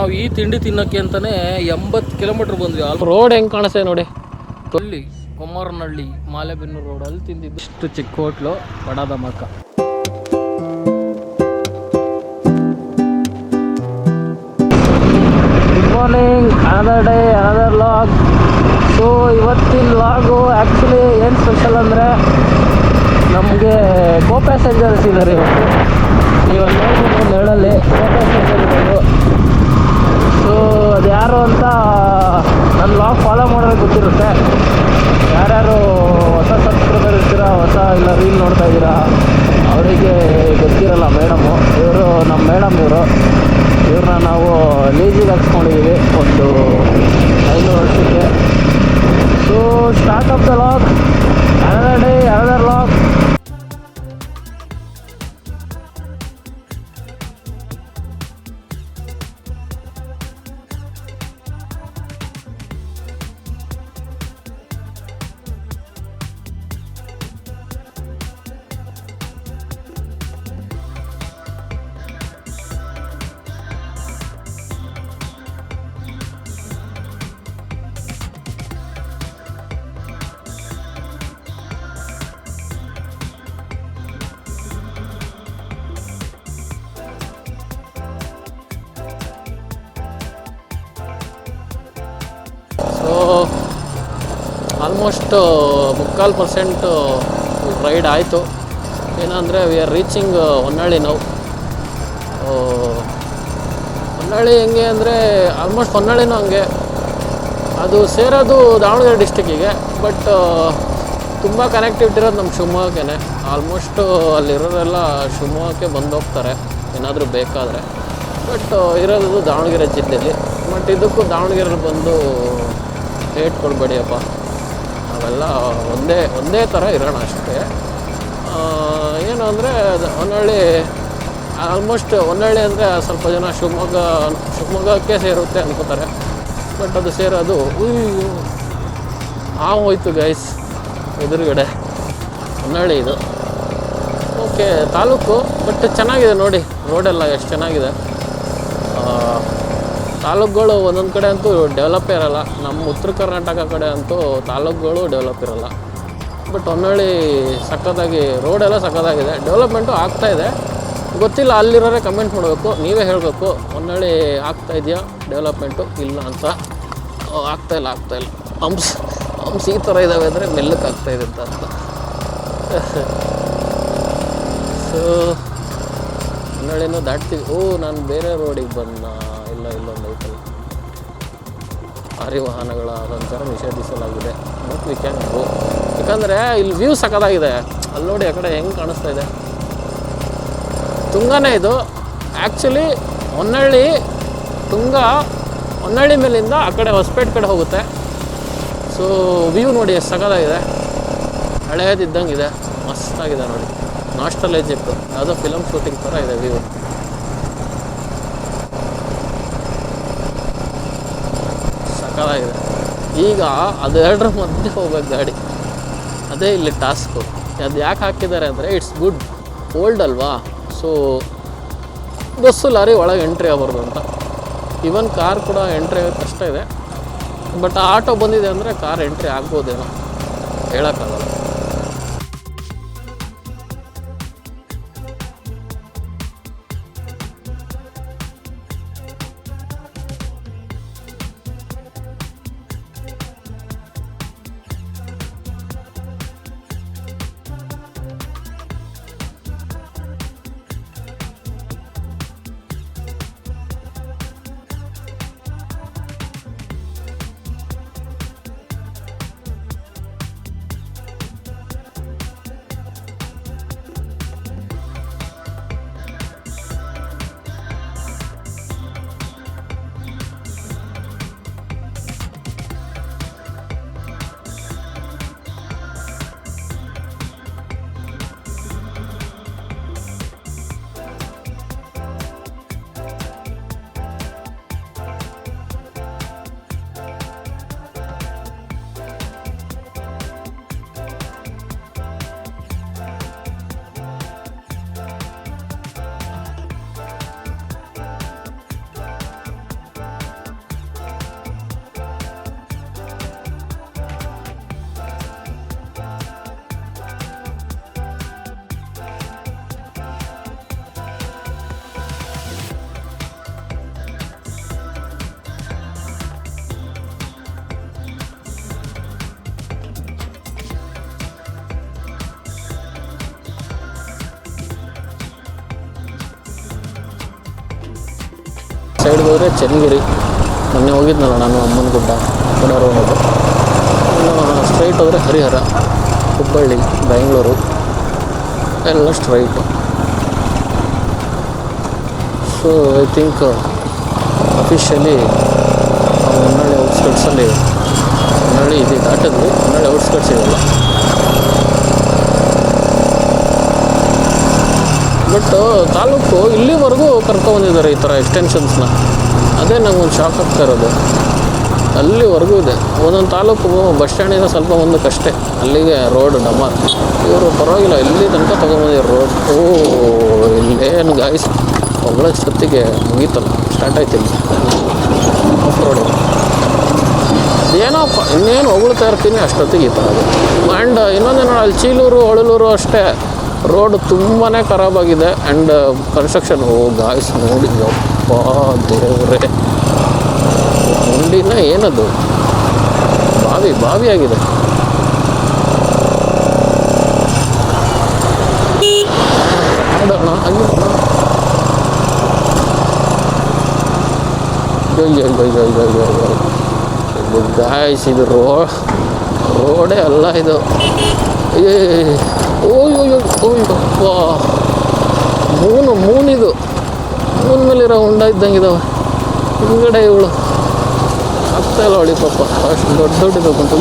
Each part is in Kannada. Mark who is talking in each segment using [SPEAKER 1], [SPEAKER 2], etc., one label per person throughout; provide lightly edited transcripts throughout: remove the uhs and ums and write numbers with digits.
[SPEAKER 1] ನಾವು ಈ ತಿಂಡಿ ತಿನ್ನೋಕ್ಕೆ ಅಂತಾನೆ 80 ಕಿಲೋಮೀಟರ್ ಬಂದ್ವಿ.
[SPEAKER 2] ರೋಡ್ ಹೆಂಗೆ ಕಾಣಿಸ್ತದೆ ನೋಡಿ.
[SPEAKER 1] ಅಲ್ಲಿ ಕೊಮ್ಮರನಹಳ್ಳಿ ಮಾಲೆಬೆನ್ನೂರು ರೋಡ್ ಅಲ್ಲಿ ತಿಂದಿದ್ದು. ಇಷ್ಟು ಚಿಕ್ಕ ಹೋಟ್ಲು ಬಡಾದ ಮಕ್ಕ. Good morning, another day another log. So ಇವತ್ತಿನ ಲಾಗು ಆ್ಯಕ್ಚುಲಿ ಏನು ಸ್ಪೆಷಲ್ ಅಂದರೆ ನಮಗೆ ಕೋ ಪ್ಯಾಸೆಂಜರ್ಸ್ ಇದ್ದಾರೆ ಇವತ್ತು. ಇವಾಗ ನೋಡ್ಬೋದು ನೆರಳಲ್ಲಿ ಕೋ ಪ್ಯಾಸೆಂಜರ್ ಇರೋದು. ಸೊ ಅದು ಯಾರು ಅಂತ ನನ್ನ ಲಾಗ್ ಫಾಲೋ ಮಾಡೋದು ಗೊತ್ತಿರುತ್ತೆ. ಯಾರ್ಯಾರು ಹೊಸ ಸಬ್ಸ್ಕ್ರೈಬರ್ ಇರ್ತೀರಾ, ಹೊಸ ಇಲ್ಲ ರೀಲ್ ನೋಡ್ತಾ ಇದ್ದೀರಾ, ಅವರಿಗೆ ಗೊತ್ತಿರಲ್ಲ ಮೇಡಮು. ಇವರು ನಮ್ಮ ಮೇಡಮ್. ಇವ್ರನ್ನ ನಾವು ಲೀಸಿಗೆ ಹಾಕ್ಸ್ಕೊಂಡಿದ್ದೀವಿ ಒಂದು 5 ವರ್ಷಕ್ಕೆ. So start of the log, another day another log.
[SPEAKER 2] So almost 3/4% ride ಆಯಿತು. ಏನಂದರೆ ವಿ ಆರ್ ರೀಚಿಂಗ್ ಹೊನ್ನಾಳಿ ನಾವು. ಹೊನ್ನಾಳಿ ಹೆಂಗೆ ಅಂದರೆ ಆಲ್ಮೋಸ್ಟ್ ಹೊನ್ನಾಳಿನೂ ಹಂಗೆ, ಅದು ಸೇರೋದು ದಾವಣಗೆರೆ ಡಿಸ್ಟಿಕ್ಕಿಗೆ. ಬಟ್ ತುಂಬ ಕನೆಕ್ಟಿವಿಟಿ ಇರೋದು ನಮ್ಮ ಶಿವಮೊಗ್ಗಕ್ಕೆ. ಆಲ್ಮೋಸ್ಟು ಅಲ್ಲಿರೋರೆಲ್ಲ ಶಿವಮೊಗ್ಗಕ್ಕೆ ಬಂದು ಹೋಗ್ತಾರೆ ಏನಾದರೂ ಬೇಕಾದರೆ. ಬಟ್ ಇರೋದು ದಾವಣಗೆರೆ ಜಿಲ್ಲೆಯಲ್ಲಿ. ಬಟ್ ಇದಕ್ಕೂ ದಾವಣಗೆರೆಯಲ್ಲಿ ಬಂದು ಹೇಟ್ ಕೊಡಬೇಡಿಯಪ್ಪ, ನಾವೆಲ್ಲ ಒಂದೇ ಥರ ಇರೋಣ ಅಷ್ಟೇ. ಏನು ಅಂದರೆ ಹೊನ್ನಾಳಿ ಆಲ್ಮೋಸ್ಟ್ ಹೊನ್ನಾಳಿ ಅಂದರೆ ಸ್ವಲ್ಪ ಜನ ಶಿವಮೊಗ್ಗಕ್ಕೆ ಸೇರುತ್ತೆ ಅನ್ಕೋತಾರೆ. ಬಟ್ ಅದು ಸೇರೋದು ಹೋಯ್ತು ಗೈಸ್ ಎದುರುಗಡೆ ಹೊನ್ನಾಳಿ ಇದು. ಓಕೆ ತಾಲೂಕು, ಬಟ್ ಚೆನ್ನಾಗಿದೆ ನೋಡಿ ರೋಡೆಲ್ಲ ಎಷ್ಟು ಚೆನ್ನಾಗಿದೆ. ತಾಲೂಕುಗಳು ಒಂದೊಂದು ಕಡೆ ಅಂತೂ ಡೆವಲಪೇ ಇರೋಲ್ಲ. ನಮ್ಮ ಉತ್ತರ ಕರ್ನಾಟಕ ಕಡೆ ಅಂತೂ ತಾಲೂಕುಗಳು ಡೆವಲಪ್ ಇರೋಲ್ಲ. ಬಟ್ ಹೊನ್ನಾಳಿ ಸಖತ್ತಾಗಿ ರೋಡೆಲ್ಲ ಸಖತ್ತಾಗಿದೆ, ಡೆವಲಪ್ಮೆಂಟು ಆಗ್ತಾಯಿದೆ. ಗೊತ್ತಿಲ್ಲ, ಅಲ್ಲಿರೋರೇ ಕಮೆಂಟ್ ಮಾಡಬೇಕು, ನೀವೇ ಹೇಳಬೇಕು ಹೊನ್ನಾಳಿ ಆಗ್ತಾಯಿದೆಯಾ ಡೆವಲಪ್ಮೆಂಟು ಇಲ್ಲ ಅಂತ. ಆಗ್ತಾಯಿಲ್ಲ ಹಂಪ್ಸ್ ಈ ಥರ ಇದ್ದಾವೆ ಅಂದರೆ ಮೆಲ್ಲಕ್ಕೆ ಆಗ್ತಾಯಿದೆ ಅಂತ ಅರ್ಥ. ಸೊ ಹೊನ್ನಾಳಿನೂ ದಾಟ್ತೀವಿ. ನಾನು ಬೇರೆ ರೋಡಿಗೆ ಬಂದ ಇಲ್ಲೊಂದು ಐತಲ್ಲ, ಭಾರಿ ವಾಹನಗಳ ಸಂಚಾರ ನಿಷೇಧಿಸಲಾಗಿದೆ. ಬಟ್ ವಿ ಕ್ಯಾನ್ ಗೋ, ಯಾಕಂದರೆ ಇಲ್ಲಿ ವ್ಯೂ ಸಖತ್ತಾಗಿದೆ. ಅಲ್ಲಿ ನೋಡಿ ಆ ಕಡೆ ಹೆಂಗೆ ಕಾಣಿಸ್ತಾ ಇದೆ. ತುಂಗನೇ ಇದು ಆ್ಯಕ್ಚುಲಿ. ಹೊನ್ನಾಳಿ ಮೇಲಿಂದ ಆ ಕಡೆ ಹೊಸಪೇಟೆ ಕಡೆ ಹೋಗುತ್ತೆ. ಸೊ ವ್ಯೂ ನೋಡಿ ಎಷ್ಟು ಸಖತ್ತಾಗಿದೆ, ಹಳೇದಿದ್ದಂಗೆ ಇದೆ, ಮಸ್ತಾಗಿದೆ ನೋಡಿ. ನಾಸ್ಟಾಲಜಿಕ್ ಯಾವುದೋ ಫಿಲಮ್ ಶೂಟಿಂಗ್ ಥರ ಇದೆ ವ್ಯೂ. ಸಖತ್ತಾಗಿದೆ. ಈಗ ಅದೆರಡರ ಮಧ್ಯೆ ಹೋಗ್ಬೇಕು ಗಾಡಿ, ಅದೇ ಇಲ್ಲಿ ಟಾಸ್ಕು. ಅದು ಯಾಕೆ ಹಾಕಿದ್ದಾರೆ ಅಂದರೆ ಇಟ್ಸ್ ಗುಡ್ ಓಲ್ಡ್ ಅಲ್ವಾ. ಸೊ ಬಸ್ಸು ಲಾರಿ ಒಳಗೆ ಎಂಟ್ರಿ ಆಗ್ಬಾರ್ದು ಅಂತ. ಈವನ್ ಕಾರ್ ಕೂಡ ಎಂಟ್ರಿ ಆಗೋದು ಕಷ್ಟ ಇದೆ. ಬಟ್ ಆಟೋ ಬಂದಿದೆ ಅಂದರೆ ಕಾರ್ ಎಂಟ್ರಿ ಆಗ್ಬೋದೇನೋ, ಹೇಳೋಕ್ಕಾಗಲ್ಲ. ಹೋದರೆ ಚನ್ನಗಿರಿ, ಮೊನ್ನೆ ಹೋಗಿದ್ನಲ್ಲ ನಾನು, ಅಮ್ಮನ ಗುಡ್ಡ ಆ ಕಡೆ ಹೋಗೋದು. ಇನ್ನು ಸ್ಟ್ರೈಟ್ ಹೋದರೆ ಹರಿಹರ, ಹುಬ್ಬಳ್ಳಿ, ಬೆಂಗಳೂರು ಎಲ್ಲ straight. So I think officially ನಾವು ಹೊನ್ನಾಳಿ ಔಟ್ಸ್ಕಟ್ಸಲ್ಲಿ, ಹೊನ್ನಾಳಿ ಇದು ದಾಟಿದ್ವಿ, ಹೊನ್ನಾಳಿ ಔಟ್ಸ್ಕಟ್ಸ್ ಇದೆಯಲ್ಲ. ಬಟ್ ತಾಲೂಕು ಇಲ್ಲಿವರೆಗೂ ಕರ್ಕೊಬಂದಿದ್ದಾರೆ ಈ ಥರ ಎಕ್ಸ್ಟೆನ್ಷನ್ಸ್ನ. ಅದೇ ನಂಗೊಂದು ಶಾಕ್ ಆಗ್ತಾ ಇರೋದು. ಅಲ್ಲಿವರೆಗೂ ಇದೆ. ಒಂದೊಂದು ತಾಲೂಕು ಬಸ್ ಸ್ಟ್ಯಾಂಡಿಂದ ಸ್ವಲ್ಪ ಮುಂದಕ್ಕಷ್ಟೇ, ಅಲ್ಲಿಗೆ ರೋಡ್ ಡಮಾರ್. ಇವರು ಪರವಾಗಿಲ್ಲ, ಇಲ್ಲಿ ತನಕ ತೊಗೊಂಬಂದಿರೋ ರೋಡ್. ಇಲ್ಲೇನು ಗಾಯ್ಸ್ ಹೊಗಳಷ್ಟೊತ್ತಿಗೆ ಮುಗೀತಲ್ಲ, ಸ್ಟಾರ್ಟ್ ಆಯ್ತಿಲ್ಲ ಆಫ್ ರೋಡು. ಏನೋಪ್ಪ ಇನ್ನೇನು ಹೊಗಳ್ತಾ ಇರ್ತೀನಿ ಅಷ್ಟೊತ್ತಿಗೆ ಈ ಥರ ಅದು. ಆ್ಯಂಡ್ ಇನ್ನೊಂದೇನೋ ಅಲ್ಲಿ ಚೀಲೂರು ಹೊಳಲೂರು ಅಷ್ಟೇ ರೋಡ್ ತುಂಬಾ ಖರಾಬಾಗಿದೆ. ಆ್ಯಂಡ್ ಕನ್ಸ್ಟ್ರಕ್ಷನ್ ಗಾಯ್ಸ್ ನೋಡಿ, ಯಪ್ಪ ದೇವರೇ, ಮುಂಡಿನ ಏನದು ಬಾವಿ ಆಗಿದೆ. ಗಾಯ್ಸ್ ಇದು ರೋಡೇ ಅಲ್ಲ ಇದು. ಓಯ್ಯಪ್ಪ, ಮೂನಿದು ಮೂನ್ ಮೇಲಿರೋ ಹೊಂಡ ಇದ್ದಂಗೆ ಇದಾವೆ. ಹಿಂಗಡೆ ಇವಳು ಆಗ್ತಾ ಇಲ್ಲ ಅವಳಿ ಪಾಪ, ಅಷ್ಟು ದೊಡ್ಡದು ಬಂತು.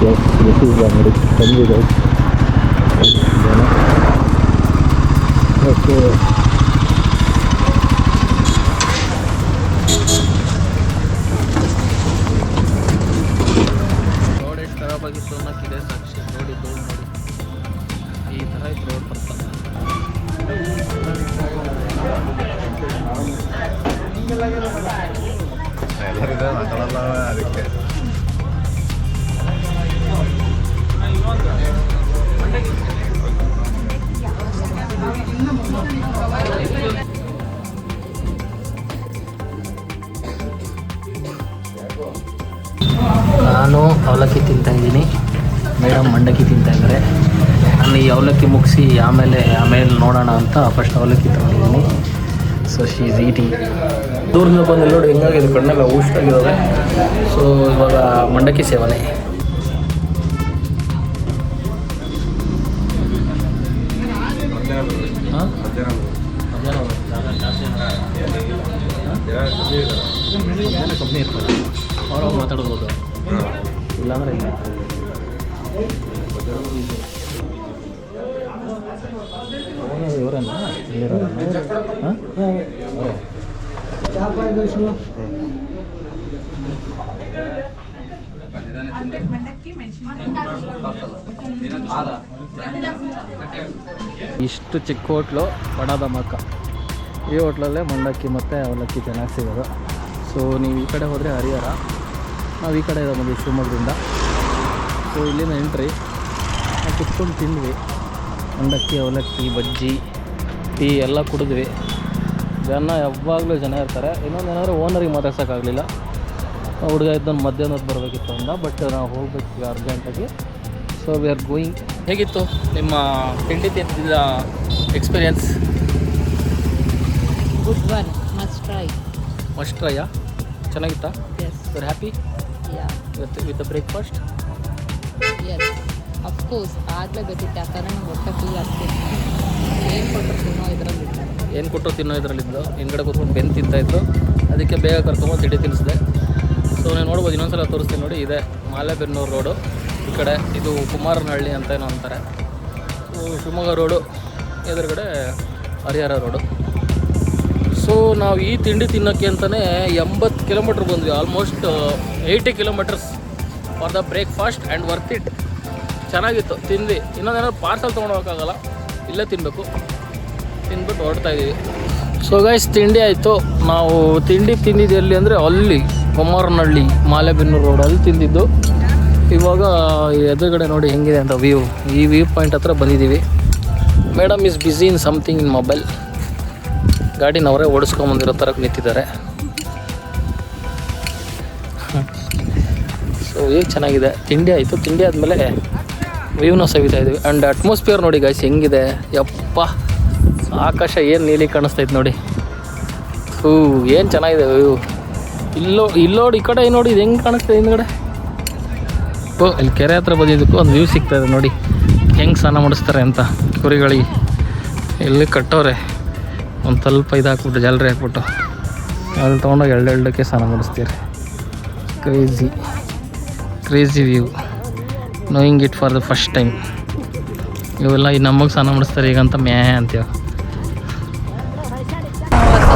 [SPEAKER 2] Yes, this is America. Thank you guys. Okay. Road ಎಷ್ಟು ಖರಾಬಾಗಿತ್ತು ಅನ್ನೋಕ್ಕಿದೆ ಸಾಕ್ಷಿ. ನೋಡಿ ಈ ಥರ ಇತ್ತು ರೋಡ್ ಬರ್ತದೆ. ಅದಕ್ಕೆ ನಾನು ಅವಲಕ್ಕಿ ತಿಂತಾಯಿದ್ದೀನಿ, ಮೇಡಮ್ ಮಂಡಕ್ಕಿ ತಿಂತಾಯಿದ್ದಾರೆ. ನಾನು ಈ ಅವಲಕ್ಕಿ ಮುಗಿಸಿ ಆಮೇಲೆ ನೋಡೋಣ ಅಂತ ಫಸ್ಟ್ ಅವಲಕ್ಕಿ ತಗೊಂಡಿದ್ದೀನಿ. So she is eating. ದೂರದಿಂದ ಬಂದು ನೋಡಿ ಹೆಂಗಾಗಿದೆ, ಕಣ್ಣೆಲ್ಲ ಊಷ್ಟಾಗಿದ್ದಾವೆ. ಸೊ ಇವಾಗ ಮಂಡಕ್ಕಿ ಸೇವನೆ. ಕಮ್ಮಿ ಇರ್ತಾರೆ, ಅವ್ರವ್ರು ಮಾತಾಡ್ಬೋದು, ಇಲ್ಲಾಂದ್ರೆ ಇಲ್ಲ. ಇವರನ್ನ ಹಾಂ ಇಷ್ಟು ಚಿಕ್ಕ ಹೋಟ್ಲು ಬಡಾದ ಮಕ್ಕ. ಈ ಹೋಟ್ಲಲ್ಲೇ ಮಂಡಕ್ಕಿ ಮತ್ತು ಅವಲಕ್ಕಿ ಚೆನ್ನಾಗಿ ಸಿಗೋದು. ಸೊ ನೀವು ಈ ಕಡೆ ಹೋದರೆ ಹರಿಹರ, ನಾವು ಈ ಕಡೆ ಬಂದ್ವಿ ಶಿವಮೊಗ್ಗದಿಂದ. ಸೊ ಇಲ್ಲಿಂದ ಎಂಟ್ರಿ ನಾವು ಕುತ್ಕೊಂಡು ತಿಂದ್ವಿ. ಮಂಡಕ್ಕಿ, ಅವಲಕ್ಕಿ, ಬಜ್ಜಿ, ಟೀ ಎಲ್ಲ ಕುಡಿದ್ವಿ. ಜನ ಯಾವಾಗಲೂ ಜನ ಇರ್ತಾರೆ. ಇನ್ನೊಂದೇನಾದರೂ ಓನರಿಗೆ ಮಾತಾಡ್ಸೋಕ್ಕಾಗಲಿಲ್ಲ,
[SPEAKER 1] ಹುಡುಗ ಇದ್ದೊಂದು ಮಧ್ಯಾಹ್ನ ಹೊತ್ತು ಬರಬೇಕಿತ್ತು ಅಂದ, ಬಟ್ ನಾವು ಹೋಗ್ಬೇಕು ಅರ್ಜೆಂಟಾಗಿ. So we are going. ಹೇಗಿತ್ತು ನಿಮ್ಮ ತಿಂಡಿ ತಿಂದಿದ್ದ experience?
[SPEAKER 3] Good one, must try.
[SPEAKER 1] Must ಟ್ರೈಯಾ? ಚೆನ್ನಾಗಿತ್ತಾ?
[SPEAKER 3] Yes.
[SPEAKER 1] You are happy with the breakfast?
[SPEAKER 3] Yes, of course ಆಗಲೇಬೇಕಿತ್ತು, ಯಾಕಂದರೆ ನಂಗೆ ಹೊಟ್ಟೆ ಫುಲ್ ಆಗ್ತಿತ್ತು. ಏನು ಕೊಟ್ಟರು ತಿನ್ನೋ ಇದರಲ್ಲಿ
[SPEAKER 1] ಏನು ಕೊಟ್ಟರು ತಿನ್ನೋ ಇದರಲ್ಲಿದ್ದು ಹಿಂದ್ಗಡೆ ಕೂತ್ಕೊಂಡು ಬೆನ್ನು ತಿಂತಾಯಿದ್ರು, ಅದಕ್ಕೆ ಬೇಗ ಕರ್ಕೊಂಬಂದು ತಿಂಡಿ ತಿನ್ನಿಸಿದೆ. ಸೊ ನೀವು ನೋಡ್ಬೋದು, ಇನ್ನೊಂದ್ಸಲ ತೋರಿಸ್ತೀನಿ ನೋಡಿ. ಇದೆ ಮಾಲೆಬೆನ್ನೂರು ರೋಡು, ಈ ಕಡೆ ಇದು ಕುಮಾರನಹಳ್ಳಿ ಅಂತ ಏನೋ ಅಂತಾರೆ. ಶಿವಮೊಗ್ಗ ರೋಡು, ಎದುರುಗಡೆ ಹರಿಹರ ರೋಡು. ಸೊ ನಾವು ಈ ತಿಂಡಿ ತಿನ್ನೋಕ್ಕೆ ಅಂತಲೇ 80 ಕಿಲೋಮೀಟ್ರ್ ಬಂದ್ವಿ, almost 80 kilometres for the breakfast and worth it. ಚೆನ್ನಾಗಿತ್ತು, ತಿಂದ್ವಿ. ಇನ್ನೊಂದೇನಾದ್ರು ಪಾರ್ಸಲ್ ತೊಗೊಂಡೋಗೋಕ್ಕಾಗಲ್ಲ, ಇಲ್ಲೇ ತಿನ್ನಬೇಕು. ತಿಂದ್ಬಿಟ್ಟು ಹೊರಡ್ತಾ ಇದ್ದೀವಿ. ಸೊ ಗೈಸ್, ತಿಂಡಿ ಆಯಿತು. ನಾವು ತಿಂಡಿ ತಿಂದಿದ್ದು ಎಲ್ಲಿ ಅಂದರೆ ಅಲ್ಲಿ ಕುಮಾರನಹಳ್ಳಿ ಮಾಲೆಬೆನ್ನೂರು ರೋಡ್, ಅಲ್ಲಿ ತಿಂದಿದ್ದು. ಇವಾಗ ಎದುರುಗಡೆ ನೋಡಿ ಹೆಂಗಿದೆ ಅಂತ ವ್ಯೂ. ಈ ವ್ಯೂ ಪಾಯಿಂಟ್ ಹತ್ರ ಬಂದಿದ್ದೀವಿ. Madam is busy in something in mobile. ಗಾಡಿನವರೇ ಓಡಿಸ್ಕೊಂಬಂದಿರೋ ಥರ ನಿಂತಿದ್ದಾರೆ. ಸೊ ಈಗ ಚೆನ್ನಾಗಿದೆ. ತಿಂಡಿ ಆಯಿತು. ತಿಂಡಿ ಆದಮೇಲೆ ವ್ಯೂನ ಸವಿತಾ ಇದ್ವಿ. ಆ್ಯಂಡ್ ಅಟ್ಮಾಸ್ಫಿಯರ್ ನೋಡಿ ಗೈಸ್ ಹೆಂಗಿದೆ. ಯಪ್ಪ, ಆಕಾಶ ಏನು ನೀಲಿ ಕಾಣಿಸ್ತೈತೆ ನೋಡಿ. ಏನು ಚೆನ್ನಾಗಿದೆ ವ್ಯೂ. ಇಲ್ಲೋಡಿ, ಈ ಕಡೆ ನೋಡಿ, ಇದು ಹೆಂಗೆ ಕಾಣಿಸ್ತದೆ ಹಿಂದ್ಗಡೆ. ಇಲ್ಲಿ ಕೆರೆ ಹತ್ರ ಬಂದಿದ್ದಕ್ಕೂ ಒಂದು ವ್ಯೂ ಸಿಗ್ತಾಯಿದೆ ನೋಡಿ, ಹೆಂಗೆ ಸ್ನಾನ ಮಾಡಿಸ್ತಾರೆ ಅಂತ ಕುರಿಗಳಿಗೆ. ಇಲ್ಲಿ ಕಟ್ಟೋರೆ ಒಂದು ಸ್ವಲ್ಪ ಇದು ಹಾಕ್ಬಿಟ್ಟು, ಜಾಲರಿ ಹಾಕ್ಬಿಟ್ಟು ಅಲ್ಲಿ ತೊಗೊಂಡೋಗಿ ಎರಡೆರಡಕ್ಕೆ ಸ್ನಾನ ಮಾಡಿಸ್ತೀರಿ. Crazy view, knowing it for the first time. ಇವೆಲ್ಲ ಈ ನಮಗೆ ಸ್ನಾನ ಮಾಡಿಸ್ತಾರೆ ಈಗ ಅಂತ ಅಂತೀವಿ.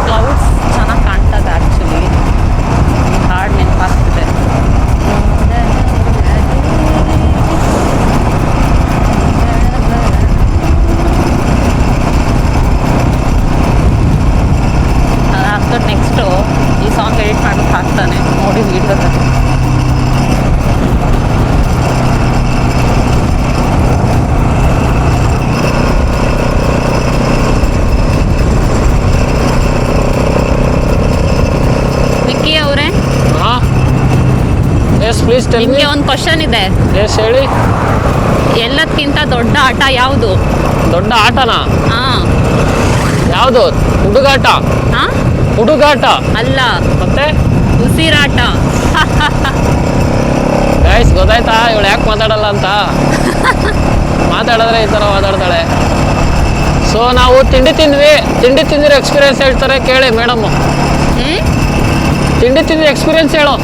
[SPEAKER 3] ಕ್ಲೌಡ್ಸ್ ಚೆನ್ನಾಗಿ ಕಾಣ್ತದೆ ಆ್ಯಕ್ಚುಲಿ. ಹಾಡು ನೆನಪಾಗ್ತಿದೆ. ಅದಾದ್ಬಿಟ್ಟು ನೆಕ್ಸ್ಟು ಈ ಸಾಂಗ್ ಎಡಿಟ್ ಮಾಡೋಕ್ಕೆ ಹಾಕ್ತಾನೆ ನೋಡಿ ವೀಡಿಯೋದಲ್ಲಿ. ವಿಕ್ಕಿ ಅವರೇ,
[SPEAKER 1] ಎಸ್ ಪ್ಲೀಸ್ ಟೆಲ್ ಮಿ.
[SPEAKER 3] ನಿಮಗೆ ಒಂದು ಕ್ವಶನ್ ಇದೆ.
[SPEAKER 1] ಎಸ್ ಹೇಳಿ.
[SPEAKER 3] ಎಲ್ಲದಕ್ಕಿಂತ ದೊಡ್ಡ ಆಟ ಯಾವುದು?
[SPEAKER 1] ದೊಡ್ಡ ಆಟನಾ?
[SPEAKER 3] ಹಾಂ.
[SPEAKER 1] ಯಾವುದು? ಹುಡುಗಾಟ?
[SPEAKER 3] ಹಾಂ,
[SPEAKER 1] ಹುಡುಗಾಟ
[SPEAKER 3] ಅಲ್ಲ,
[SPEAKER 1] ಮತ್ತೆ
[SPEAKER 3] ಉಸಿರಾಟ.
[SPEAKER 1] ಗೈಸ್ ಗೊತ್ತಾಯ್ತಾ ಇವಳು ಯಾಕೆ ಮಾತಾಡಲ್ಲ ಅಂತ? ಮಾತಾಡಿದ್ರೆ ಈ ಥರ ಮಾತಾಡ್ತಾಳೆ. ಸೊ ನಾವು ತಿಂಡಿ ತಿಂದಿರೋ ಎಕ್ಸ್ಪೀರಿಯನ್ಸ್ ಹೇಳ್ತಾರೆ, ಕೇಳಿ ಮೇಡಮ್. ತಿಂಡಿ ತಿಂದಿರೋ ಎಕ್ಸ್ಪೀರಿಯನ್ಸ್ ಹೇಳೋ.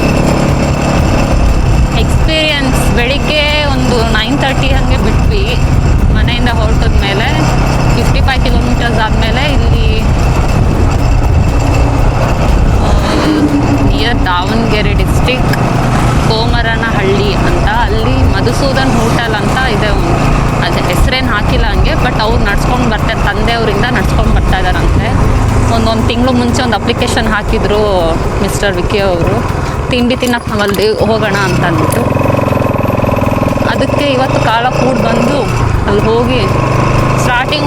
[SPEAKER 3] ಎಕ್ಸ್ಪೀರಿಯನ್ಸ್ ಬೆಳಿಗ್ಗೆ ಒಂದು 9:30 ಹಾಗೆ ಬಿಟ್ವಿ ಮನೆಯಿಂದ ಹೊರಟದ ಮೇಲೆ. 55 ಕಿಲೋಮೀಟರ್ಸ್ ಆದಮೇಲೆ ಇಲ್ಲಿ ನಿಯರ್ ದಾವಣಗೆರೆ ಡಿಸ್ಟಿಕ್ ಕೋಮರನಹಳ್ಳಿ ಅಂತ, ಅಲ್ಲಿ ಮಧುಸೂದನ್ ಹೋಟೆಲ್ ಅಂತ ಇದೆ ಒಂದು. ಅದೇ ಹೆಸರೇನು ಹಾಕಿಲ್ಲ ಹಂಗೆ, ಬಟ್ ಅವ್ರು ನಡ್ಸ್ಕೊಂಡು ಬರ್ತಾರೆ, ತಂದೆಯವರಿಂದ ನಡ್ಸ್ಕೊಂಡು ಬರ್ತಾ ಇದ್ದಾರಂತೆ. ಒಂದು ತಿಂಗಳು ಮುಂಚೆ ಒಂದು ಅಪ್ಲಿಕೇಶನ್ ಹಾಕಿದ್ರು ಮಿಸ್ಟರ್ ವಿಕ್ಕಿ ಅವರು, ತಿಂಡಿ ತಿನ್ನಕ್ಕೆ ನಾವಲ್ಲಿ ಹೋಗೋಣ ಅಂತ ಅಂದ್ಬಿಟ್ಟು. ಅದಕ್ಕೆ ಇವತ್ತು ಕಾಲ ಕೂಡಿ ಬಂದು ಅಲ್ಲಿ ಹೋಗಿ ಸ್ಟಾರ್ಟಿಂಗ್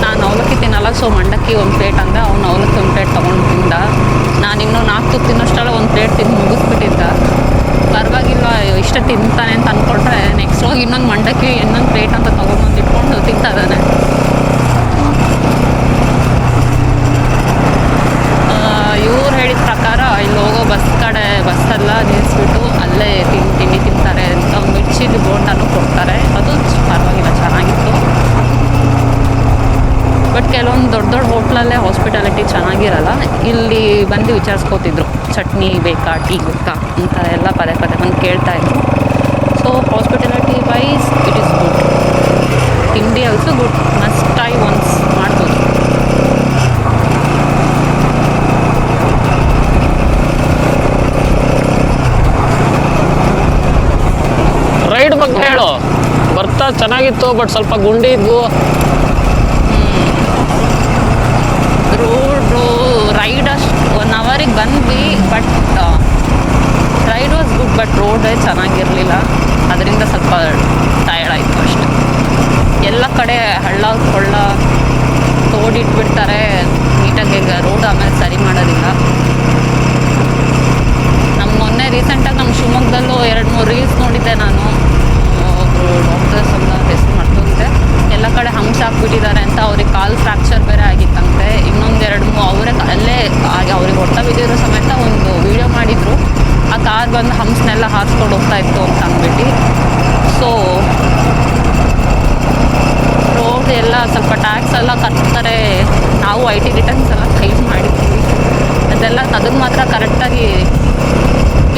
[SPEAKER 3] ನಾನು ಅವಲಕ್ಕಿ ತಿನ್ನಲ್ಲ, ಸೊ ಮಂಡಕ್ಕಿ ಒಂದು ಪ್ಲೇಟ್ ಅಂದೆ. ಅವ್ನು ಅವಲಕ್ಕಿ ಒಂದು ಪ್ಲೇಟ್ ತೊಗೊಂಡು ತಿಂದ. ನಾನಿನ್ನೂ 4 ತಿನ್ನೋಷ್ಟಲ್ಲ ಒಂದು ಪ್ಲೇಟ್ ತಿಂದು ಮುಗಿಸ್ಬಿಟ್ಟಿದ್ದ. ಪರವಾಗಿಲ್ಲ, ಇಷ್ಟ ತಿಂತಾನೆ ಅಂತ ಅಂದ್ಕೊಂಡ್ರೆ ನೆಕ್ಸ್ಟ್ ಹೋಗಿ ಇನ್ನೊಂದು ಮಂಡಕ್ಕಿ ಇನ್ನೊಂದು ಪ್ಲೇಟ್ ಅಂತ ತೊಗೊಂಬಂದು ಇಟ್ಕೊಂಡು ತಿಂತಾ ಇದ್ದಾನೆ. ಇವ್ರು ಹೇಳಿದ ಪ್ರಕಾರ ಇಲ್ಲಿ ಹೋಗೋ ಬಸ್ಸೆಲ್ಲ ನಿಲ್ಲಿಸ್ಬಿಟ್ಟು ಅಲ್ಲೇ ತಿಂಡಿ ತಿಂತಾರೆ ಅಂತ. ಮಿರ್ಚಿ ಬೋಂಡನ್ನು ಕೊಡ್ತಾರೆ, ಅದು ಪರವಾಗಿಲ್ಲ, ಚೆನ್ನಾಗಿತ್ತು. ಬಟ್ ಕೆಲವೊಂದು ದೊಡ್ಡ ಹೋಟ್ಲಲ್ಲೇ ಹಾಸ್ಪಿಟಾಲಿಟಿ ಚೆನ್ನಾಗಿರಲ್ಲ. ಇಲ್ಲಿ ಬಂದು ವಿಚಾರಿಸ್ಕೋತಿದ್ರು, ಚಟ್ನಿ ಬೇಕಾ, ಟೀ ಬೇಕಾ ಅಂತ ಎಲ್ಲ ಪದೇ ಬಂದು ಕೇಳ್ತಾಯಿದ್ರು. So hospitality wise it is good. ತಿಂಡಿ also good, must try once ಮಾಡ್ಬೋದು.
[SPEAKER 1] ರೈಡ್ ಬಗ್ಗೆ ಹೇಳು. ಬರ್ತಾ ಚೆನ್ನಾಗಿತ್ತು, ಬಟ್ ಸ್ವಲ್ಪ ಗುಂಡಿ ಇದ್ವು.
[SPEAKER 3] ರೈಡ್ ಅಷ್ಟು 1 ಅವರಿಗೆ ಬಂದ್ವಿ, but ride was good, but ರೋಡೇ ಚೆನ್ನಾಗಿರಲಿಲ್ಲ. ಅದರಿಂದ ಸ್ವಲ್ಪ ಟಯರ್ಡ್ ಆಯಿತು ಅಷ್ಟೆ. ಎಲ್ಲ ಕಡೆ ಹಳ್ಳ ಕೊಳ್ಳ ತೋಡಿಟ್ಬಿಡ್ತಾರೆ, ನೀಟಾಗಿ ರೋಡ್ ಆಮೇಲೆ ಸರಿ ಮಾಡೋದಿಲ್ಲ. ನಮ್ಮ ಮೊನ್ನೆ ರೀಸೆಂಟ್ ಹಾಕ್ತಾರೆ. ನಾವು IT ರಿಟರ್ನ್ಸ್ ಎಲ್ಲ ಫೈಲ್ ಮಾಡಿದ್ದೀವಿ. ಅದನ್ನು ಮಾತ್ರ ಕರೆಕ್ಟಾಗಿ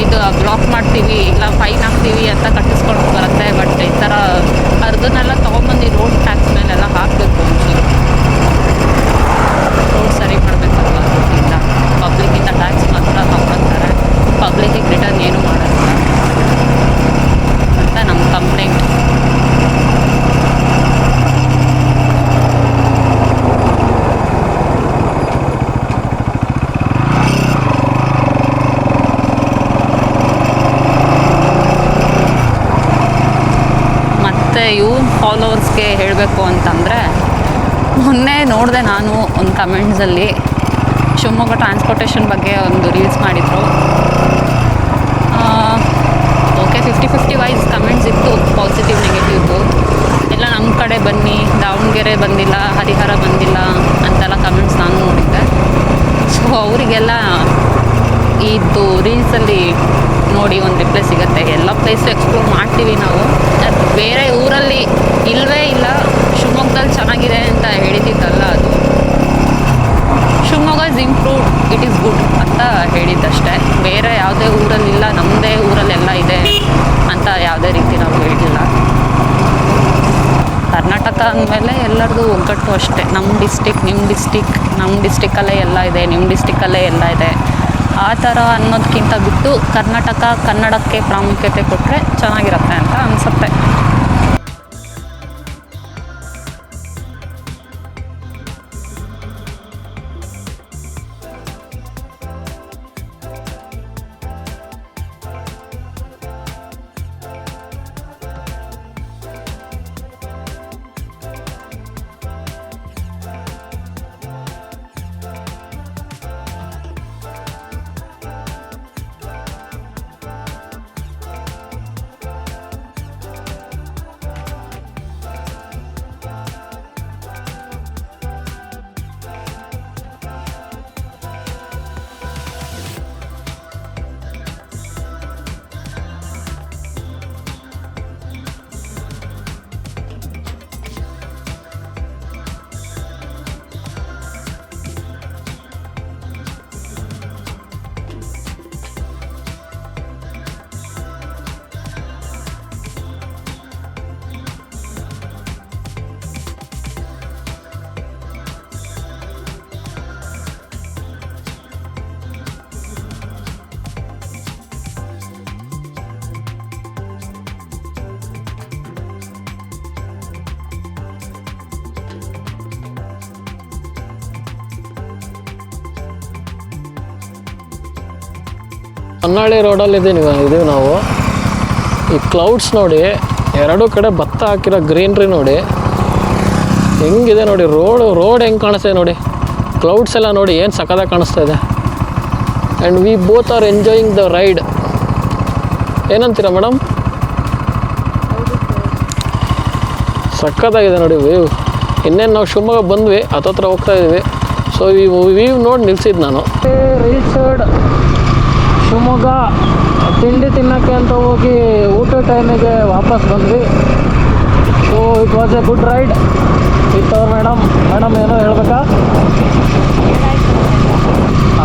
[SPEAKER 3] ಇದು ಬ್ಲಾಕ್ ಮಾಡ್ತೀವಿ, ಇಲ್ಲ ಫೈನ್ ಹಾಕ್ತೀವಿ ಅಂತ ಕಟ್ಟಿಸ್ಕೊಂಡು ಬರುತ್ತೆ. ಬಟ್ ಈ ಥರ ಅದನ್ನೆಲ್ಲ ತೊಗೊಂಬಂದು ರೋಡ್ ಟ್ಯಾಕ್ಸ್ ಮೇಲೆಲ್ಲ ಹಾಕಬೇಕು. ರೋಡ್ ಸರಿ ಮಾಡಬೇಕಲ್ವ, ಅದರಿಂದ ಪಬ್ಲಿಕ್ಕಿಂದ ಟ್ಯಾಕ್ಸ್ ಮಾತ್ರ ಹಾಕ್ತಾರೆ, ಪಬ್ಲಿಕ್ಕಿಗೆ ರಿಟರ್ನ್ ಏನೂ ಮಾಡೋದಿಲ್ಲ ಅಂತ ನಮ್ಮ ಕಂಪ್ಲೇಂಟ್. ಫಾಲೋವರ್ಸ್ಗೆ ಹೇಳಬೇಕು ಅಂತಂದರೆ, ಮೊನ್ನೆ ನೋಡಿದೆ ನಾನು ಒಂದು ಕಮೆಂಟ್ಸಲ್ಲಿ ಶಿವಮೊಗ್ಗ ಟ್ರಾನ್ಸ್ಪೋರ್ಟೇಷನ್ ಬಗ್ಗೆ ಒಂದು ರೀಲ್ಸ್ ಮಾಡಿದರು. ಓಕೆ, 50-50 ವೈಸ್ ಕಮೆಂಟ್ಸ್ ಇತ್ತು, ಪಾಸಿಟಿವ್ ನೆಗೆಟಿವ್ದು ಎಲ್ಲ. ನಮ್ಮ ಕಡೆ ಬನ್ನಿ, ದಾವಣಗೆರೆ ಬಂದಿಲ್ಲ, ಹರಿಹರ ಬಂದಿಲ್ಲ ಅಂತೆಲ್ಲ ಕಮೆಂಟ್ಸ್ ನಾನು ನೋಡಿದ್ದೆ. ಸೊ ಅವರಿಗೆಲ್ಲ ಇದು ರೀಲ್ಸಲ್ಲಿ ನೋಡಿ ಒಂದು ರಿಪ್ಲೈ ಸಿಗುತ್ತೆ. ಎಲ್ಲ ಪ್ಲೇಸು ಎಕ್ಸ್ಪ್ಲೋರ್ ಮಾಡ್ತೀವಿ ನಾವು, ಬೇರೆ ಊರಲ್ಲಿ ಇಲ್ಲವೇ ಇಲ್ಲ. ಶಿವಮೊಗ್ಗದಲ್ಲಿ ಚೆನ್ನಾಗಿದೆ ಅಂತ ಹೇಳಿದ್ದಲ್ಲ, ಅದು Shivamogga is improved, it is good ಅಂತ ಹೇಳಿದ್ದಷ್ಟೇ. ಬೇರೆ ಯಾವುದೇ ಊರಲ್ಲಿಲ್ಲ, ನಮ್ಮದೇ ಊರಲ್ಲೆಲ್ಲ ಇದೆ ಅಂತ ಯಾವುದೇ ರೀತಿ ನಾವು ಹೇಳಿಲ್ಲ. ಕರ್ನಾಟಕ ಅಂದಮೇಲೆ ಎಲ್ಲರದು ಒಗ್ಗಟ್ಟು ಅಷ್ಟೇ. ನಮ್ಮ ಡಿಸ್ಟಿಕ್, ನಿಮ್ಮ ಡಿಸ್ಟಿಕ್, ನಮ್ಮ ಡಿಸ್ಟಿಕ್ಕಲ್ಲೇ ಎಲ್ಲ ಇದೆ, ನಿಮ್ಮ ಡಿಸ್ಟಿಕ್ಕಲ್ಲೇ ಎಲ್ಲ ಇದೆ ಆ ಥರ ಅನ್ನೋದಕ್ಕಿಂತ ಬಿಟ್ಟು ಕರ್ನಾಟಕ, ಕನ್ನಡಕ್ಕೆ ಪ್ರಾಮುಖ್ಯತೆ ಕೊಟ್ಟರೆ ಚೆನ್ನಾಗಿರುತ್ತೆ ಅಂತ ಅನಿಸುತ್ತೆ.
[SPEAKER 2] ಹೊನ್ನಾಳಿ ರೋಡಲ್ಲಿ ಇದೀವಿ ನಾವು. ಈ ಕ್ಲೌಡ್ಸ್ ನೋಡಿ, ಎರಡೂ ಕಡೆ ಭತ್ತ ಹಾಕಿರೋ ಗ್ರೀನ್ರಿ ನೋಡಿ ಹೆಂಗಿದೆ ನೋಡಿ. ರೋಡ್ ಹೆಂಗೆ ಕಾಣಿಸ್ತಾ ಇದೆ ನೋಡಿ, ಕ್ಲೌಡ್ಸ್ ಎಲ್ಲ ನೋಡಿ ಏನು ಸಖತ್ತಾಗಿ ಕಾಣಿಸ್ತಾ ಇದೆ. And we both are enjoying the ride. ಏನಂತೀರಾ ಮೇಡಮ್? ಸಖತ್ತಾಗಿದೆ ನೋಡಿ ವ್ಯೂ. ಇನ್ನೇನು ನಾವು ಶಿವಮೊಗ್ಗ ಬಂದ್ವಿ, ಹತ್ತತ್ರ ಹೋಗ್ತಾ ಇದ್ದೀವಿ. ಸೊ ಈ ವ್ಯೂ ನೋಡಿ ನಿಲ್ಸಿದ್ದು ನಾನು.
[SPEAKER 1] ರೀಚ್ಡ್ ಶಿವಮೊಗ್ಗ. ತಿಂಡಿ ತಿನ್ನೋಕ್ಕೆ ಅಂತ ಹೋಗಿ ಊಟ ಟೈಮಿಗೆ ವಾಪಸ್ ಬಂದ್ವಿ. So it was a good ride with our madam ಏನೋ ಹೇಳ್ಬೇಕಾ?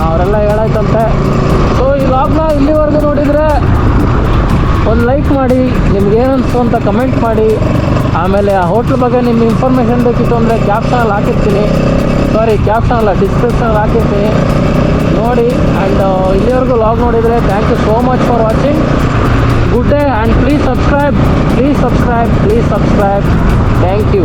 [SPEAKER 1] ಅವರೆಲ್ಲ ಹೇಳಾಯ್ತಂತೆ. ಸೊ ಈ ವ್ಲಾಗ್ನ ಇಲ್ಲಿವರೆಗೂ ನೋಡಿದರೆ ಒಂದು ಲೈಕ್ ಮಾಡಿ, ನಿಮ್ಗೇನಿಸ್ತು ಅಂತ ಕಮೆಂಟ್ ಮಾಡಿ. ಆಮೇಲೆ ಆ ಹೋಟ್ಲ್ ಬಗ್ಗೆ ನಿಮ್ಮ ಇನ್ಫಾರ್ಮೇಷನ್ ಬೇಕಿತ್ತು ಅಂದರೆ ಕ್ಯಾಪ್ಷನಲ್ಲಿ ಹಾಕಿರ್ತೀನಿ. ಕ್ಯಾಪ್ಷನಲ್ಲ, ಡಿಸ್ಕ್ರಿಪ್ಷನಲ್ಲಿ ಹಾಕಿರ್ತೀನಿ, ನೋಡಿ. ಆ್ಯಂಡ್ ಇಲ್ಲಿವರೆಗೂ ವ್ಲಾಗ್ ನೋಡಿದರೆ thank you so much for watching. Good day and please subscribe. Thank you.